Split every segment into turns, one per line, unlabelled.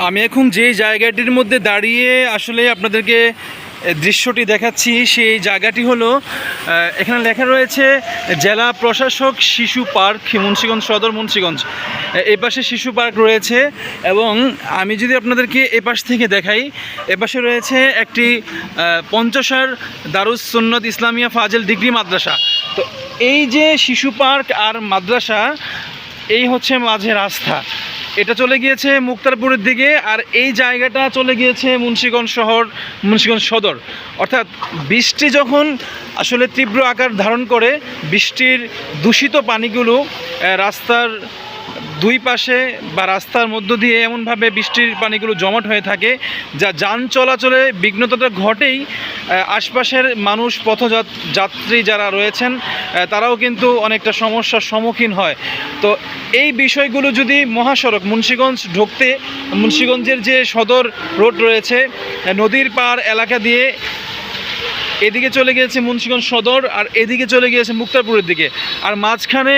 আমি এখন যে জায়গাটির মধ্যে দাঁড়িয়ে আসলে আপনাদেরকে দৃশ্যটি দেখাচ্ছি, সেই জায়গাটি হলো এখানে লেখা রয়েছে জেলা প্রশাসক শিশু পার্ক মুন্সিগঞ্জ সদর মুন্সিগঞ্জ। এপাশে শিশু পার্ক রয়েছে এবং আমি যদি আপনাদেরকে এপাশ থেকে দেখাই, এপাশে রয়েছে একটি পঞ্চসার দারুস সুন্নত ইসলামিয়া ফাজিল ডিগ্রি মাদ্রাসা। তো এই যে শিশু পার্ক আর মাদ্রাসা, এই হচ্ছে মাঝে রাস্তা, এটা চলে গিয়েছে মুক্তারপুরের দিকে, আর এই জায়গাটা চলে গিয়েছে মুন্সিগঞ্জ শহর, মুন্সিগঞ্জ সদর। অর্থাৎ বৃষ্টি যখন আসলে তীব্র আকার ধারণ করে, বৃষ্টির দূষিত পানিগুলো রাস্তার দুই পাশে বা রাস্তার মধ্য দিয়ে এমনভাবে বৃষ্টির পানিগুলো জমাট হয়ে থাকে, যা যান চলাচলে বিঘ্নতা ঘটেই। আশপাশের মানুষ, পথযাত্রী যারা রয়েছেন, তারাও কিন্তু অনেকটা সমস্যার সম্মুখীন হয়। তো এই বিষয়গুলো যদি মহাসড়ক মুন্সিগঞ্জ ঢুকতে, মুন্সিগঞ্জের যে সদর রোড রয়েছে নদীর পাড় এলাকা দিয়ে এদিকে চলে গিয়েছে মুন্সিগঞ্জ সদর, আর এদিকে চলে গিয়েছে মুক্তারপুরের দিকে, আর মাঝখানে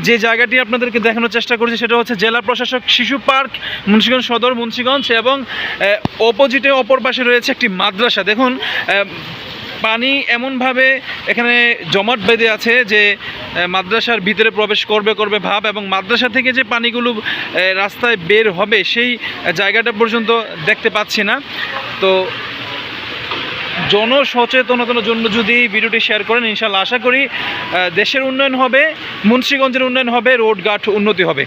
যে জায়গাটি আপনাদেরকে দেখানোর চেষ্টা করছি সেটা হচ্ছে জেলা প্রশাসক শিশু পার্ক মুন্সিগঞ্জ সদর মুন্সিগঞ্জ, এবং অপোজিটে অপর পাশে রয়েছে একটি মাদ্রাসা। দেখুন পানি এমনভাবে এখানে জমাট বেঁধে আছে যে মাদ্রাসার ভিতরে প্রবেশ করবে ভাব, এবং মাদ্রাসা থেকে যে পানিগুলো রাস্তায় বের হবে সেই জায়গাটা পর্যন্ত দেখতে পাচ্ছি না। তো জনসচেতনতার জন্য যদি ভিডিওটি শেয়ার করেন, ইনশাআল্লাহ আশা করি দেশের উন্নয়ন হবে, মুন্সিগঞ্জের উন্নয়ন হবে, রোডঘাট উন্নতি হবে।